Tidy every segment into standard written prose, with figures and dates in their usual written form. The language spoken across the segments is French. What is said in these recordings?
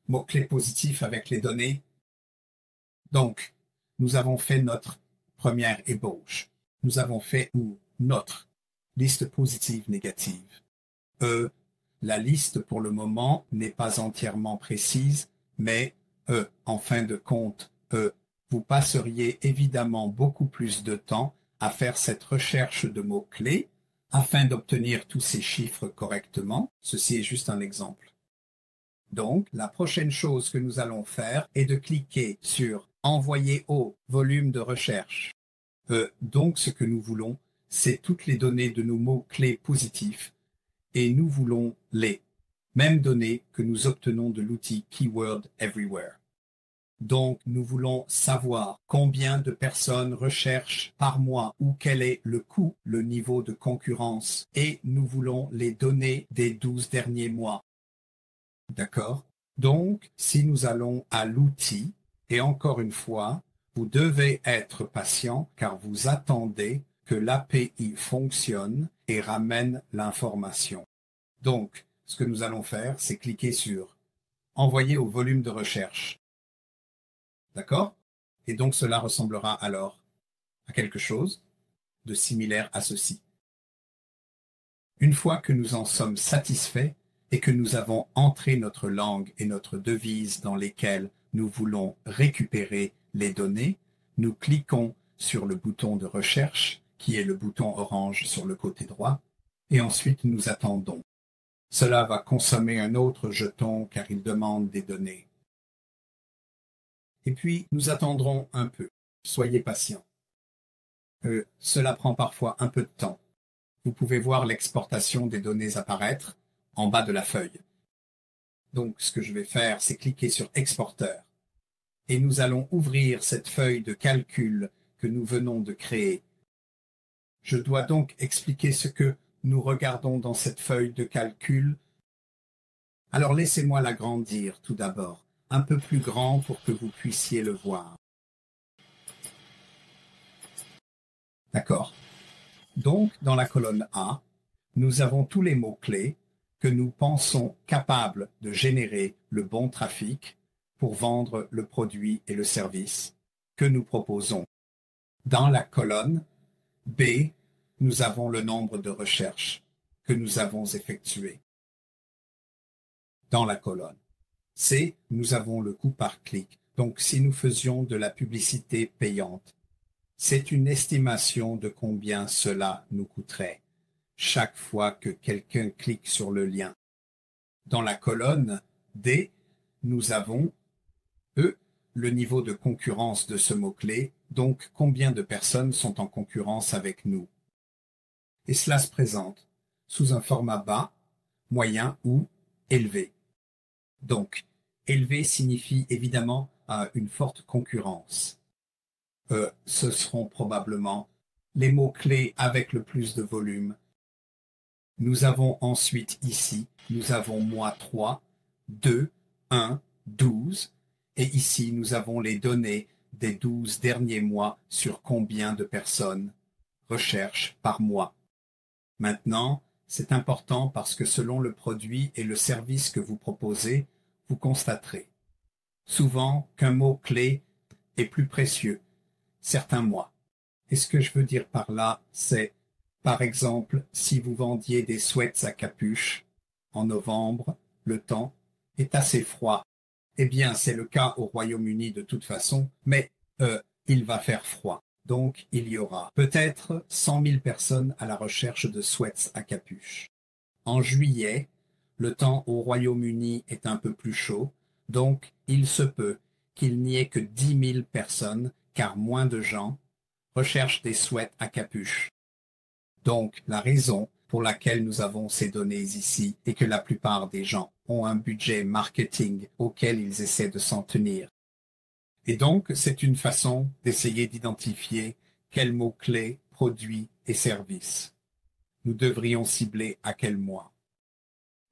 mots-clés positifs avec les données. Donc, nous avons fait notre première ébauche. Nous avons fait notre liste positive-négative. La liste pour le moment n'est pas entièrement précise, mais en fin de compte, vous passeriez évidemment beaucoup plus de temps à faire cette recherche de mots-clés afin d'obtenir tous ces chiffres correctement. Ceci est juste un exemple. Donc, la prochaine chose que nous allons faire est de cliquer sur « Envoyer au volume de recherche ». Donc, ce que nous voulons, c'est toutes les données de nos mots-clés positifs et nous voulons les mêmes données que nous obtenons de l'outil Keyword Everywhere. Donc, nous voulons savoir combien de personnes recherchent par mois ou quel est le coût, le niveau de concurrence, et nous voulons les données des 12 derniers mois. D'accord? Donc, si nous allons à l'outil, et encore une fois, vous devez être patient car vous attendez que l'API fonctionne et ramène l'information. Donc, ce que nous allons faire, c'est cliquer sur « Envoyer au volume de recherche ». D'accord? Et donc, cela ressemblera alors à quelque chose de similaire à ceci. Une fois que nous en sommes satisfaits et que nous avons entré notre langue et notre devise dans lesquelles nous voulons récupérer les données, nous cliquons sur le bouton de recherche, qui est le bouton orange sur le côté droit, et ensuite nous attendons. Cela va consommer un autre jeton car il demande des données. Et puis, nous attendrons un peu. Soyez patients. Cela prend parfois un peu de temps. Vous pouvez voir l'exportation des données apparaître en bas de la feuille. Donc, ce que je vais faire, c'est cliquer sur Exporteur. Et nous allons ouvrir cette feuille de calcul que nous venons de créer. Je dois donc expliquer ce que nous regardons dans cette feuille de calcul. Alors, laissez-moi l'agrandir tout d'abord, un peu plus grand pour que vous puissiez le voir. D'accord. Donc, dans la colonne A, nous avons tous les mots-clés que nous pensons capables de générer le bon trafic pour vendre le produit et le service que nous proposons. Dans la colonne B, nous avons le nombre de recherches que nous avons effectuées. Dans la colonne C, nous avons le coût par clic. Donc, si nous faisions de la publicité payante, c'est une estimation de combien cela nous coûterait chaque fois que quelqu'un clique sur le lien. Dans la colonne D, nous avons le niveau de concurrence de ce mot-clé, donc combien de personnes sont en concurrence avec nous. Et cela se présente sous un format bas, moyen ou élevé. Donc, élevé signifie évidemment une forte concurrence. Ce seront probablement les mots-clés avec le plus de volume. Nous avons ensuite ici, nous avons mois 3, 2, 1, 12, et ici nous avons les données des 12 derniers mois sur combien de personnes recherchent par mois. Maintenant, c'est important parce que selon le produit et le service que vous proposez, vous constaterez souvent qu'un mot-clé est plus précieux certains mois. Et ce que je veux dire par là, c'est, par exemple, si vous vendiez des sweats à capuche en novembre, le temps est assez froid. Eh bien, c'est le cas au Royaume-Uni de toute façon, mais il va faire froid. Donc, il y aura peut-être 100 000 personnes à la recherche de sweats à capuche. En juillet, le temps au Royaume-Uni est un peu plus chaud, donc il se peut qu'il n'y ait que 10 000 personnes, car moins de gens recherchent des sweats à capuche. Donc, la raison pour laquelle nous avons ces données ici est que la plupart des gens ont un budget marketing auquel ils essaient de s'en tenir. Et donc, c'est une façon d'essayer d'identifier quels mots-clés, produits et services nous devrions cibler à quel mois.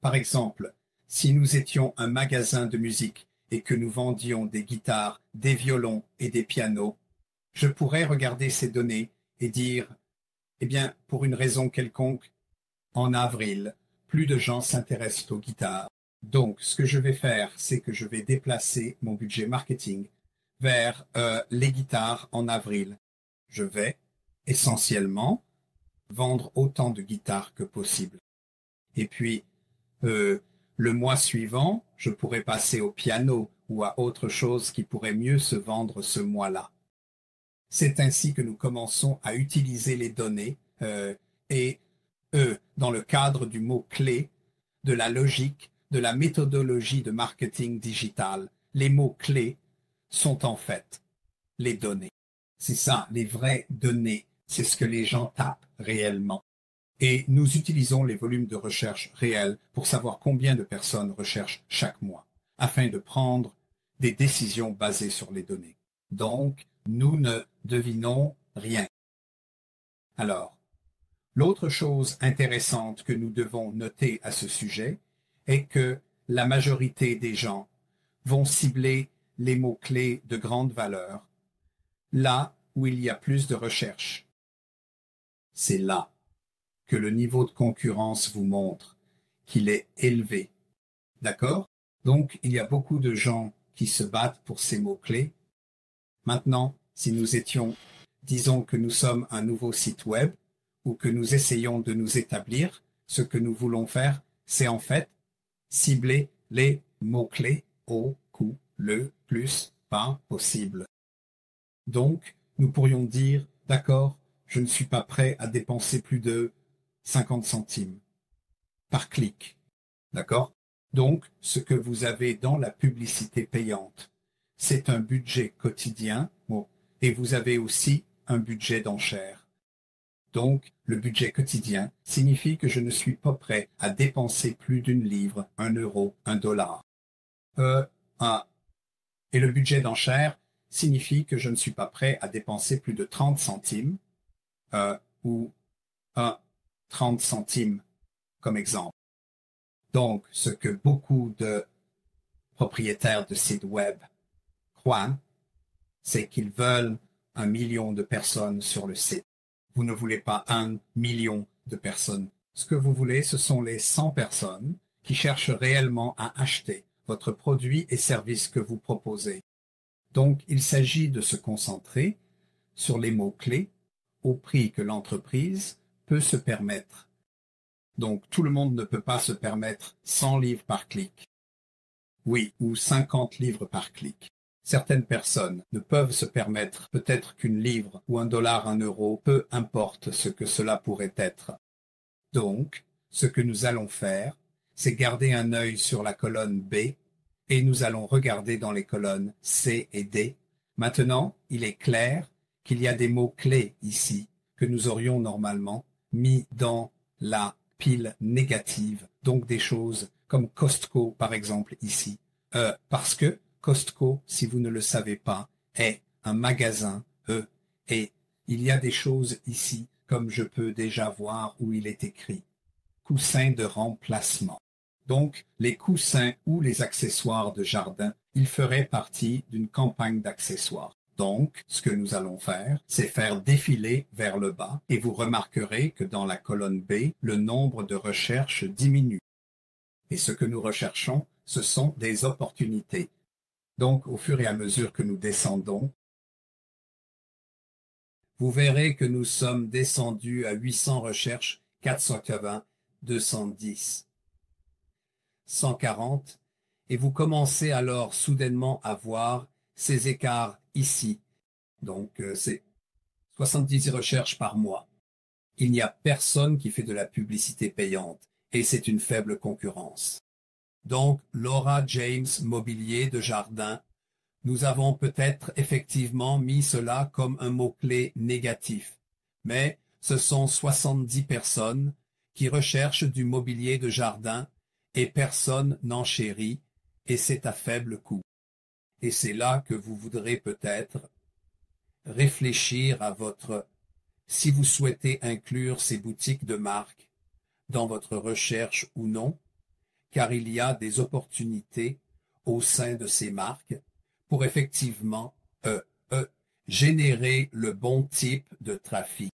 Par exemple, si nous étions un magasin de musique et que nous vendions des guitares, des violons et des pianos, je pourrais regarder ces données et dire, eh bien, pour une raison quelconque, en avril, plus de gens s'intéressent aux guitares Donc, ce que je vais faire, c'est que je vais déplacer mon budget marketing vers les guitares en avril. Je vais essentiellement vendre autant de guitares que possible. Et puis, le mois suivant, je pourrais passer au piano ou à autre chose qui pourrait mieux se vendre ce mois-là. C'est ainsi que nous commençons à utiliser les données et dans le cadre du mot-clé, de la logique, de la méthodologie de marketing digital. Les mots-clés sont en fait les données. C'est ça, les vraies données. C'est ce que les gens tapent réellement. Et nous utilisons les volumes de recherche réels pour savoir combien de personnes recherchent chaque mois, afin de prendre des décisions basées sur les données. Donc, nous ne devinons rien. Alors, l'autre chose intéressante que nous devons noter à ce sujet est que la majorité des gens vont cibler les mots-clés de grande valeur là où il y a plus de recherche. C'est là que le niveau de concurrence vous montre qu'il est élevé. D'accord? Donc, il y a beaucoup de gens qui se battent pour ces mots-clés. Maintenant, si nous étions, disons que nous sommes un nouveau site web ou que nous essayons de nous établir, ce que nous voulons faire, c'est en fait cibler les mots-clés au coût le plus bas possible. Donc, nous pourrions dire, d'accord, je ne suis pas prêt à dépenser plus de 50 centimes par clic. D'accord? Donc, ce que vous avez dans la publicité payante, c'est un budget quotidien, et vous avez aussi un budget d'enchères. Donc, le budget quotidien signifie que je ne suis pas prêt à dépenser plus d'une livre, un euro, un dollar. Et le budget d'enchères signifie que je ne suis pas prêt à dépenser plus de 30 centimes ou 30 centimes comme exemple. Donc, ce que beaucoup de propriétaires de sites web croient, c'est qu'ils veulent 1 million de personnes sur le site. Vous ne voulez pas 1 million de personnes. Ce que vous voulez, ce sont les 100 personnes qui cherchent réellement à acheter votre produit et service que vous proposez. Donc, il s'agit de se concentrer sur les mots-clés au prix que l'entreprise peut se permettre. Donc, tout le monde ne peut pas se permettre 100 livres par clic. Oui, ou 50 livres par clic. Certaines personnes ne peuvent se permettre peut-être qu'une livre ou un dollar, un euro, peu importe ce que cela pourrait être. Donc, ce que nous allons faire, c'est garder un œil sur la colonne B et nous allons regarder dans les colonnes C et D. Maintenant, il est clair qu'il y a des mots-clés ici que nous aurions normalement mis dans la pile négative, donc des choses comme Costco par exemple ici, parce que Costco, si vous ne le savez pas, est un magasin, et il y a des choses ici, comme je peux déjà voir où il est écrit, coussin de remplacement. Donc, les coussins ou les accessoires de jardin, ils feraient partie d'une campagne d'accessoires. Donc, ce que nous allons faire, c'est faire défiler vers le bas et vous remarquerez que dans la colonne B, le nombre de recherches diminue. Et ce que nous recherchons, ce sont des opportunités. Donc, au fur et à mesure que nous descendons, vous verrez que nous sommes descendus à 800 recherches, 480, 210, 140, et vous commencez alors soudainement à voir ces écarts ici. Donc, c'est 70 recherches par mois. Il n'y a personne qui fait de la publicité payante, et c'est une faible concurrence. Donc, Laura James Mobilier de Jardin, nous avons peut-être effectivement mis cela comme un mot-clé négatif, mais ce sont 70 personnes qui recherchent du mobilier de jardin et personne n'enchérit, et c'est à faible coût. Et c'est là que vous voudrez peut-être réfléchir à si vous souhaitez inclure ces boutiques de marque dans votre recherche ou non, car il y a des opportunités au sein de ces marques pour effectivement générer le bon type de trafic.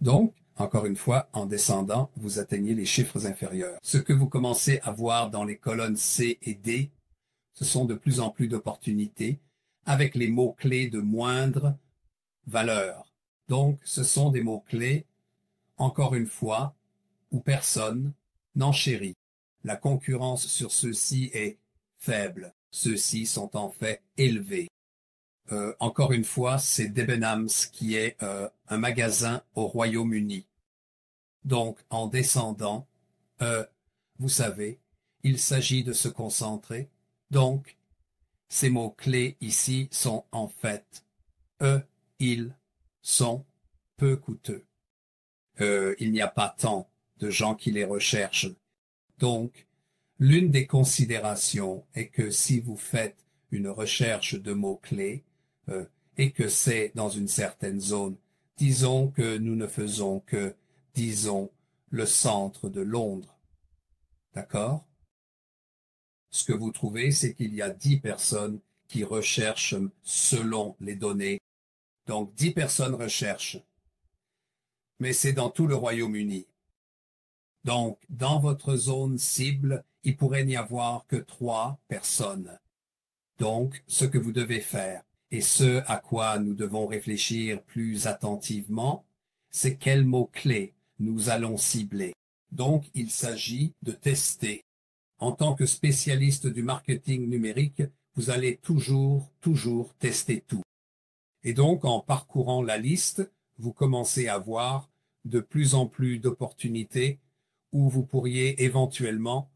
Donc, Encore une fois, en descendant, vous atteignez les chiffres inférieurs. Ce que vous commencez à voir dans les colonnes C et D, ce sont de plus en plus d'opportunités avec les mots-clés de moindre valeur. Donc, ce sont des mots-clés, encore une fois, où personne n'enchérit. La concurrence sur ceux-ci est faible. Ceux-ci sont en fait élevés. Encore une fois, c'est Debenhams qui est un magasin au Royaume-Uni. Donc, en descendant, vous savez, il s'agit de se concentrer. Donc, ces mots-clés ici sont en fait ils sont peu coûteux. Il n'y a pas tant de gens qui les recherchent. Donc, l'une des considérations est que si vous faites une recherche de mots-clés et que c'est dans une certaine zone, disons que nous ne faisons que, disons, le centre de Londres. D'accord? Ce que vous trouvez, c'est qu'il y a 10 personnes qui recherchent selon les données. Donc 10 personnes recherchent. Mais c'est dans tout le Royaume-Uni. Donc, dans votre zone cible, il pourrait n'y avoir que 3 personnes. Donc, ce que vous devez faire, et ce à quoi nous devons réfléchir plus attentivement, c'est quels mots-clés nous allons cibler. Donc, il s'agit de tester. En tant que spécialiste du marketing numérique, vous allez toujours tester tout. Et donc, en parcourant la liste, vous commencez à voir de plus en plus d'opportunités où vous pourriez éventuellement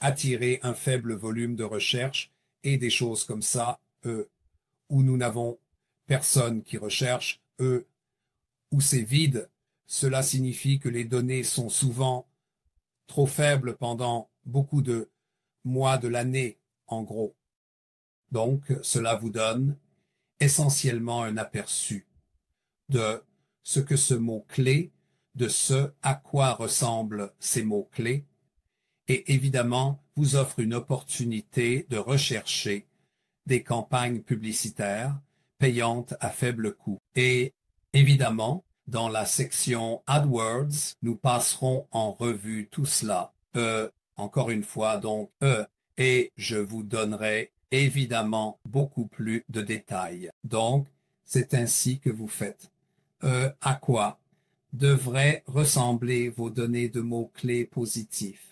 attirer un faible volume de recherche et des choses comme ça, où nous n'avons personne qui recherche, où c'est vide. Cela signifie que les données sont souvent trop faibles pendant beaucoup de mois de l'année, en gros. Donc, cela vous donne essentiellement un aperçu de ce que ce mot-clé, de ce à quoi ressemblent ces mots-clés, et évidemment vous offre une opportunité de rechercher des campagnes publicitaires payantes à faible coût. Et évidemment, dans la section AdWords, nous passerons en revue tout cela. Encore une fois, donc, et je vous donnerai évidemment beaucoup plus de détails. Donc, c'est ainsi que vous faites. À quoi devraient ressembler vos données de mots-clés positifs?